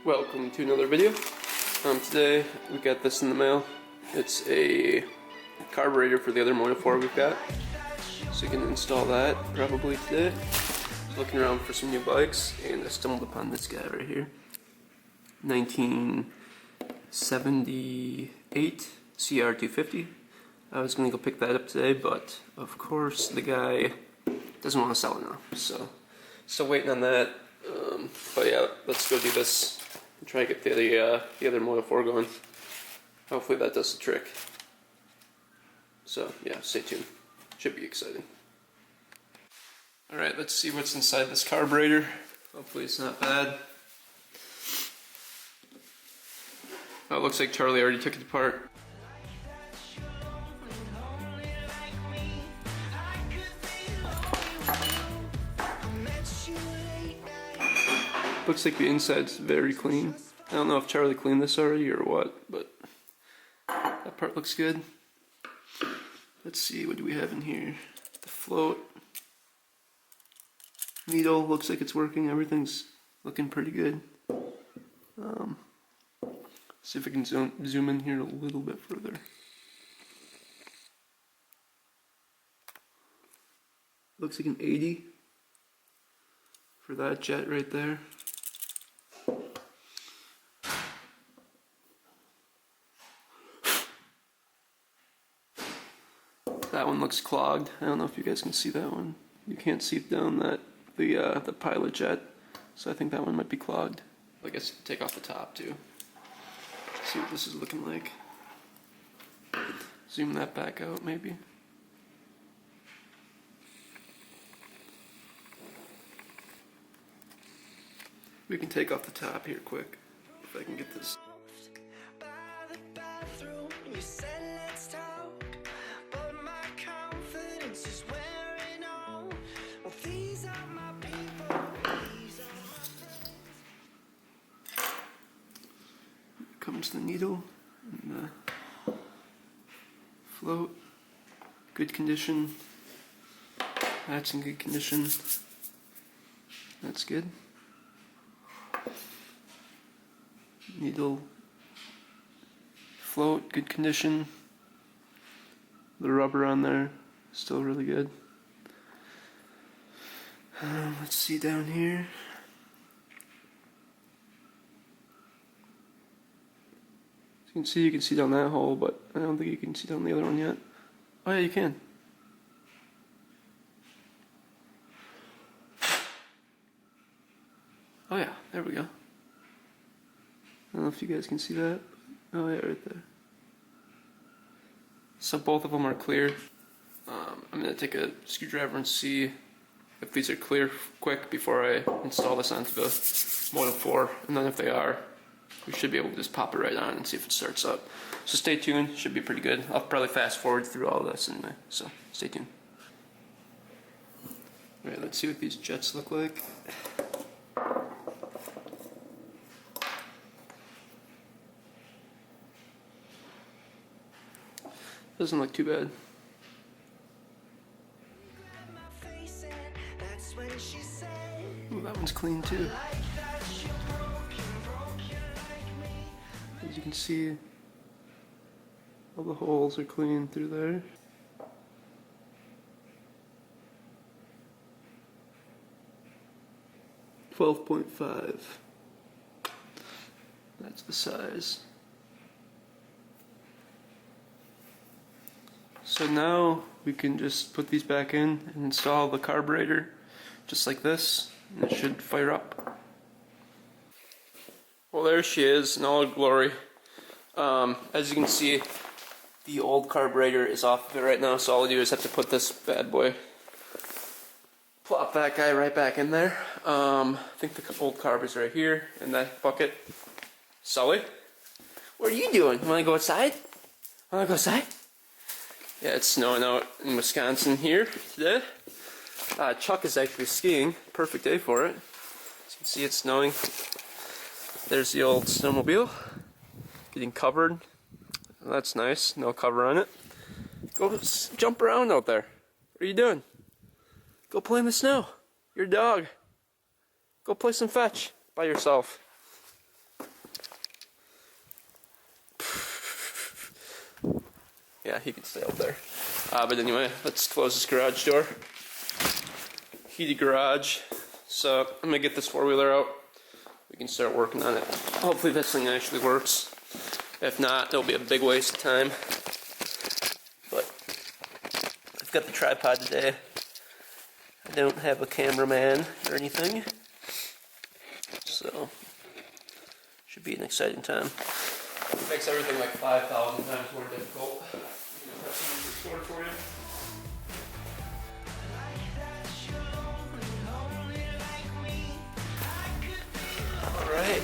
Welcome to another video. Today we got this in the mail. It's a carburetor for the other Moto 4 we've got. So you can install that probably today. Looking around for some new bikes and I stumbled upon this guy right here. 1978 CR250. I was going to go pick that up today, but of course the guy doesn't want to sell it now. So still waiting on that. But yeah, let's go do this and try to get the other Moto 4 going. Hopefully that does the trick. So yeah, stay tuned. Should be exciting. Alright, let's see what's inside this carburetor. Hopefully it's not bad. Oh, it looks like Charlie already took it apart. Looks like the inside's very clean. I don't know if Charlie cleaned this already or what, but that part looks good. Let's see, what do we have in here? The float. Needle, looks like it's working. Everything's looking pretty good. See if I can zoom in here a little bit further. Looks like an 80 for that jet right there. That one looks clogged. I don't know if you guys can see that one. You can't see down that the pilot jet, so I think that one might be clogged. I guess take off the top too. See what this is looking like. Zoom that back out maybe. We can take off the top here quick if I can get this. Comes the needle and the float. Good condition. That's in good condition. That's good. Needle, float, good condition. The rubber on there, still really good. Let's see down here. You can see down that hole, but I don't think you can see down the other one yet. Oh yeah, you can. Oh yeah, there we go. I don't know if you guys can see that. Oh yeah, right there. So both of them are clear. I'm going to take a screwdriver and see if these are clear quick before I install this onto the Moto 4, and then if they are, we should be able to just pop it right on and see if it starts up. So stay tuned, should be pretty good. I'll probably fast forward through all this anyway, so stay tuned. Alright, let's see what these jets look like. Doesn't look too bad. Ooh, that one's clean too. As you can see, all the holes are clean through there. .5. That's the size. So now we can just put these back in and install the carburetor just like this, and it should fire up. Well, there she is in all glory. As you can see, the old carburetor is off of it right now, so all I do is have to put this bad boy, plop that guy right back in there. I think the old carb is right here in that bucket. Sully, what are you doing? You want to go outside? Want to go outside? Yeah, it's snowing out in Wisconsin here today. Chuck is actually skiing. Perfect day for it. As you can see, it's snowing. There's the old snowmobile getting covered. That's nice. No cover on it. Go jump around out there. What are you doing? Go play in the snow. You're a dog. Go play some fetch by yourself. Yeah, he can stay up there. But anyway, let's close this garage door. Heated garage. So I'm gonna get this four-wheeler out. We can start working on it. Hopefully this thing actually works. If not, it'll be a big waste of time. But I've got the tripod today. I don't have a cameraman or anything. So should be an exciting time. It makes everything like 5,000 times more difficult. Have something restored for you. Alright.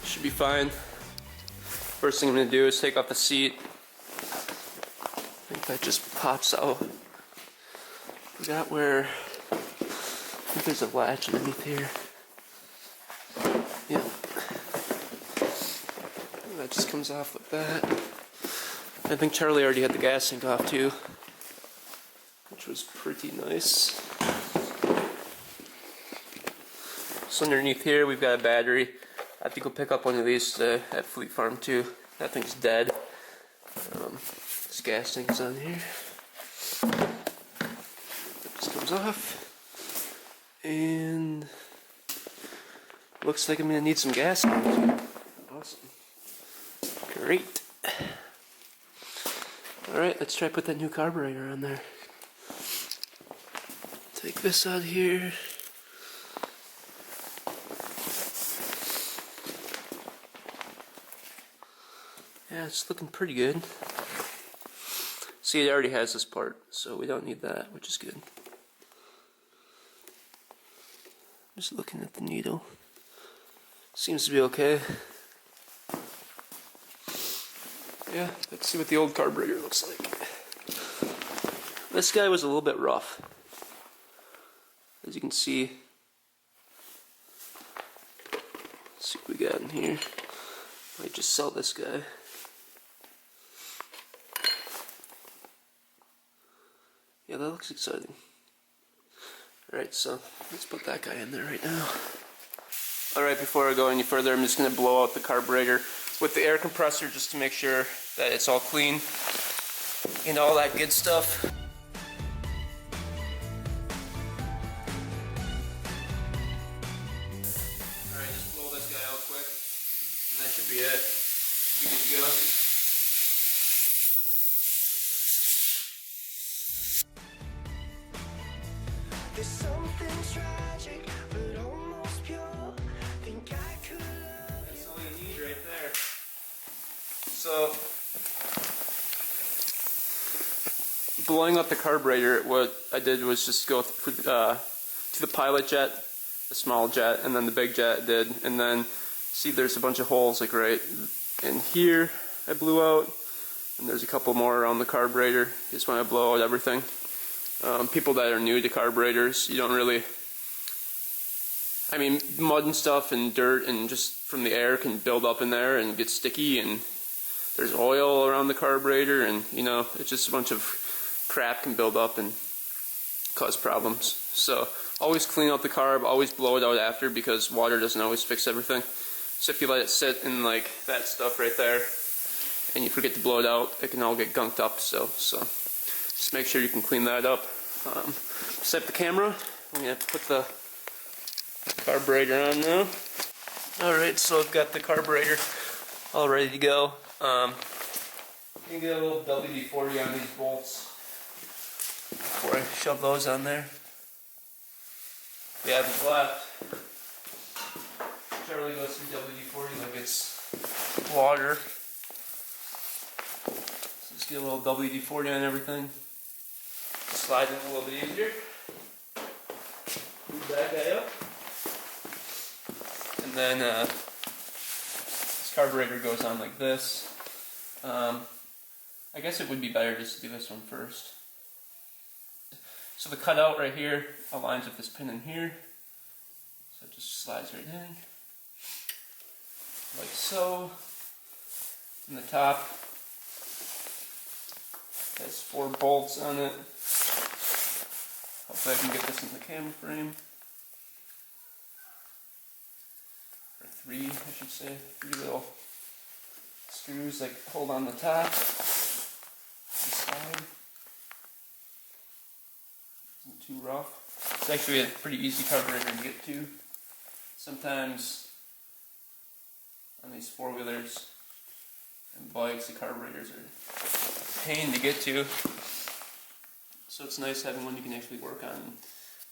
Should be fine. First thing I'm going to do is take off the seat. I think that just pops out. Forgot where. I think there's a latch underneath here. Yeah. That just comes off like that. I think Charlie already had the gas tank off too, which was pretty nice. So underneath here we've got a battery. I think we'll pick up one of these at Fleet Farm too. That thing's dead. This gas tank's on here. That just comes off. And looks like I'm gonna need some gas. Awesome. Great. Alright, let's try to put that new carburetor on there. Take this out here. Yeah, it's looking pretty good. See, it already has this part, so we don't need that, which is good. Just looking at the needle. Seems to be okay. Yeah, let's see what the old carburetor looks like. This guy was a little bit rough. As you can see. Let's see what we got in here. Might just sell this guy. Yeah, that looks exciting. Alright, so let's put that guy in there right now. Alright, before I go any further, I'm just going to blow out the carburetor with the air compressor just to make sure that it's all clean and all that good stuff. Alright, just blow this guy out quick and that should be it. Should be good to go. There's something tragic, but almost pure. Think I could love you. That's all you need right there. So, blowing up the carburetor, what I did was just go to the pilot jet, the small jet, and then the big jet did, and then see there's a bunch of holes like right in here I blew out, and there's a couple more around the carburetor. Just want to blow out everything. People that are new to carburetors, you don't really, I mean, mud and stuff and dirt and just from the air can build up in there and get sticky, and there's oil around the carburetor, and you know, it's just a bunch of crap can build up and cause problems. So always clean out the carb, always blow it out after, because water doesn't always fix everything. So if you let it sit in like that stuff right there and you forget to blow it out, it can all get gunked up. So just make sure you can clean that up. Set up the camera. I'm going to put the carburetor on now. Alright, so I've got the carburetor all ready to go. I'm going to get a little WD-40 on these bolts before I shove those on there. We haven't left. Charlie goes through WD-40 like it's water. So just get a little WD-40 on everything. Slide it a little bit easier. Move that guy up. And then this carburetor goes on like this. I guess it would be better just to do this one first. So the cutout right here aligns with this pin in here. So it just slides right in. Like so. And the top has 4 bolts on it. Hopefully I can get this in the camera frame. Or 3, I should say. 3 little screws that hold on the top, the side. Isn't too rough. It's actually a pretty easy carburetor to get to. Sometimes on these four-wheelers and bikes, the carburetors are a pain to get to. So it's nice having one you can actually work on.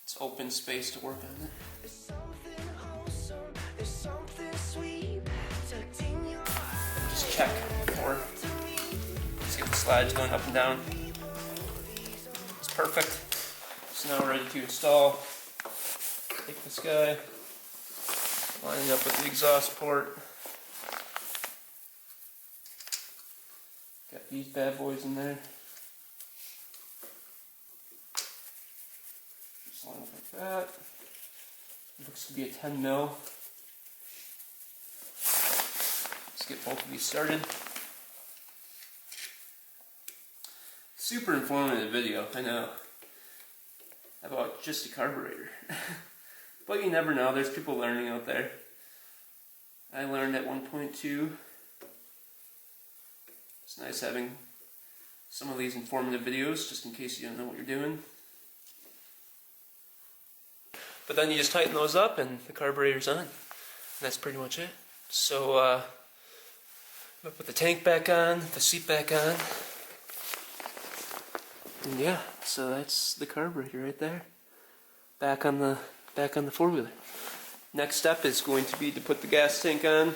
It's open space to work on it. There's something wholesome, there's something sweet tucked in your eyes. Just check before. Just get the slides going up and down. It's perfect. It's now ready to install. Take this guy, line it up with the exhaust port. Got these bad boys in there. Just line it like that. Looks to be a 10 mil. Let's get both of these started. Super informative video, I know, about just a carburetor. But you never know, there's people learning out there. I learned at 1.2. It's nice having some of these informative videos, just in case you don't know what you're doing. But then you just tighten those up and the carburetor's on. And that's pretty much it. So, I'm gonna put the tank back on, the seat back on. And yeah, so that's the carburetor right there. Back on the four-wheeler. Next step is going to be to put the gas tank on.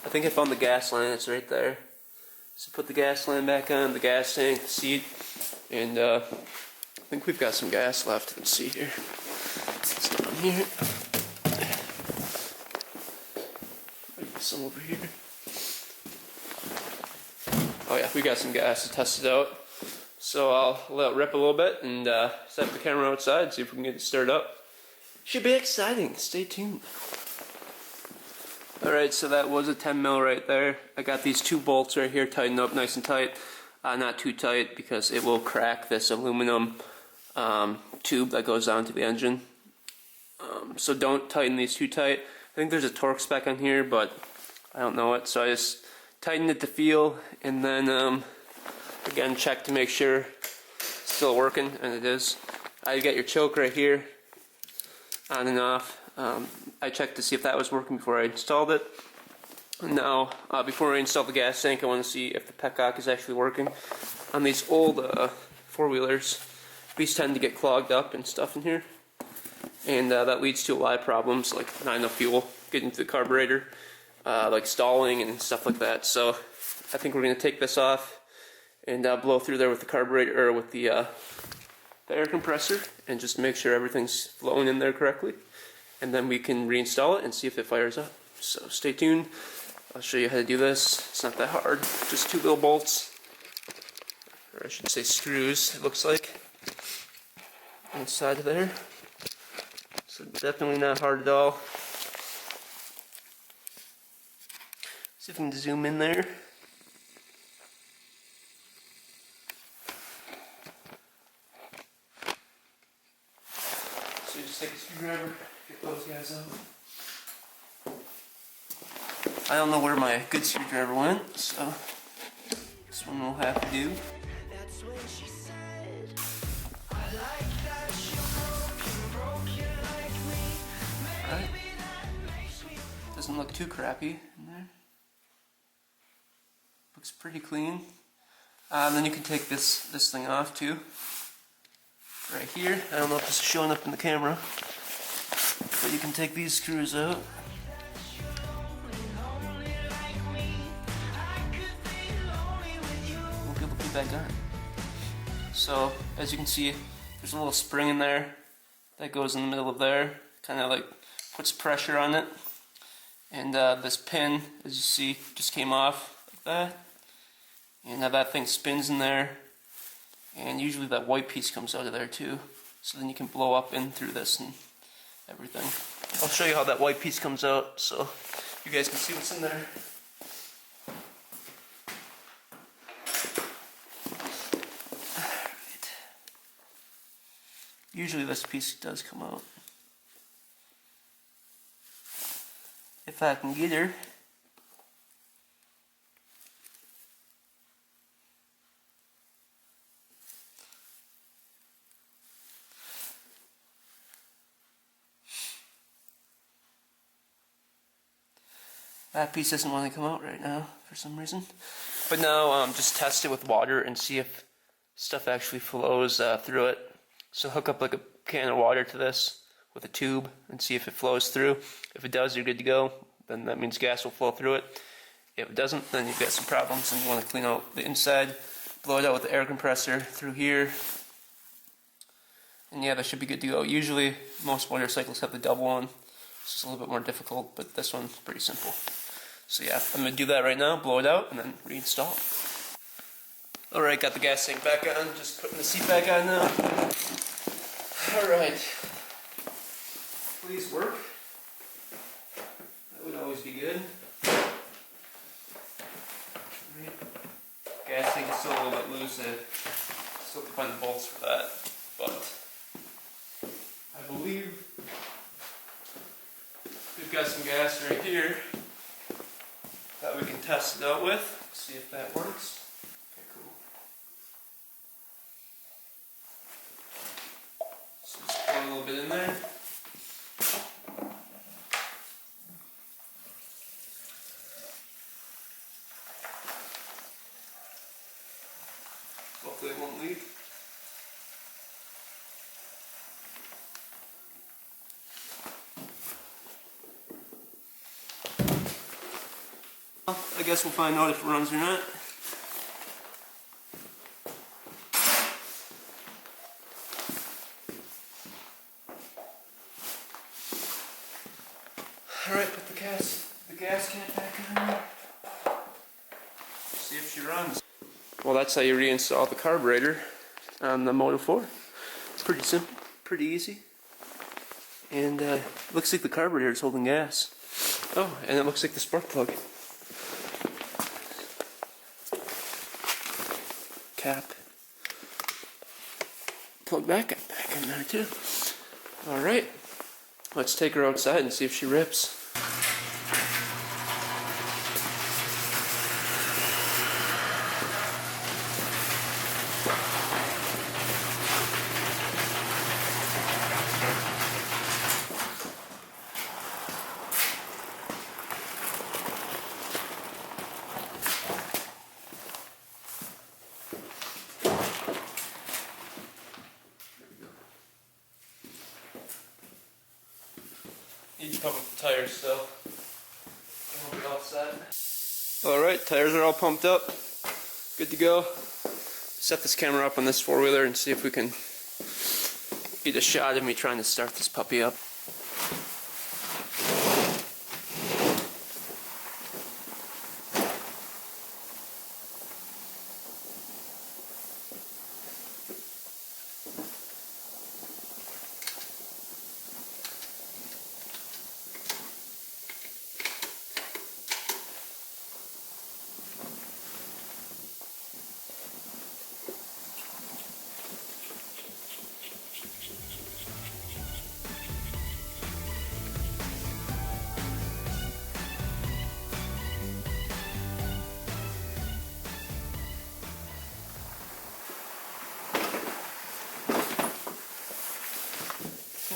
I think I found the gas line, it's right there. So put the gas line back on, the gas tank, the seat, and I think we've got some gas left. Let's see here. It's down here. Some over here. Oh yeah, we got some gas to test it out. So I'll let it rip a little bit and set the camera outside, see if we can get it stirred up. Should be exciting, stay tuned. Alright, so that was a 10 mil right there. I got these two bolts right here tightened up nice and tight. Not too tight because it will crack this aluminum tube that goes down to the engine. So don't tighten these too tight. I think there's a torque spec on here, but I don't know it. So I just tightened it to feel, and then again check to make sure it's still working, and it is. You got your choke right here, on and off. I checked to see if that was working before I installed it. Now, before I install the gas tank, I want to see if the petcock is actually working. On these old four-wheelers, these tend to get clogged up and stuff in here, and that leads to a lot of problems, like not enough fuel getting to the carburetor, like stalling and stuff like that. So I think we're going to take this off and blow through there with the carburetor, or with the air compressor, and just make sure everything's flowing in there correctly, and then we can reinstall it and see if it fires up. So stay tuned. I'll show you how to do this. It's not that hard. Just two little bolts, or I should say screws, it looks like, inside of there. So definitely not hard at all. See if we can zoom in there. So you just take a screwdriver, get those guys out. I don't know where my good screwdriver went, so this one will have to do. That's when she said, I like that you're broken like me. Alright. Maybe that makes me. Doesn't look too crappy in there. Looks pretty clean. Then you can take this thing off too. Right here. I don't know if this is showing up in the camera, but you can take these screws out. We'll be able to put back on. So as you can see, there's a little spring in there that goes in the middle of there, kind of like puts pressure on it. And this pin, as you see, just came off like that. And now that thing spins in there, and usually that white piece comes out of there too. So then you can blow up in through this and everything. I'll show you how that white piece comes out so you guys can see what's in there. Alright. Usually this piece does come out. If I can get her. That piece doesn't want to come out right now for some reason. But now just test it with water and see if stuff actually flows through it. So hook up like a can of water to this with a tube and see if it flows through. If it does, you're good to go. Then that means gas will flow through it. If it doesn't, then you've got some problems and you want to clean out the inside. Blow it out with the air compressor through here. And yeah, that should be good to go. Usually, most motorcycles have the double one. It's just a little bit more difficult, but this one's pretty simple. So yeah, I'm going to do that right now, blow it out, and then reinstall. Alright, got the gas tank back on, just putting the seat back on now. Alright. Please work. That would always be good. Right. Gas tank is still a little bit loose, I still have to find the bolts for that, but I believe we've got some gas right here that we can test it out with, see if that works. Okay, cool. So just pour a little bit in there. Hopefully it won't leak. I guess we'll find out if it runs or not. Alright, put the gas can back on. See if she runs. Well, that's how you reinstall the carburetor on the Moto 4. It's pretty simple, pretty easy. And looks like the carburetor is holding gas. Oh, and it looks like the spark plug cap plug back in there too. Alright, let's take her outside and see if she rips. Need to pump up the tires still. And we'll be all set. Alright, tires are all pumped up. Good to go. Set this camera up on this four-wheeler and see if we can get a shot of me trying to start this puppy up.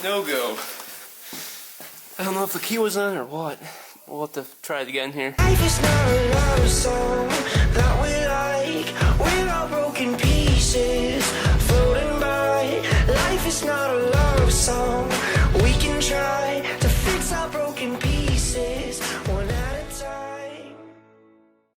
No go. I don't know if the key was on or what. We'll have to try it again here. Life is not a love song that we like. We're all broken pieces floating by. Life is not a love song. We can try.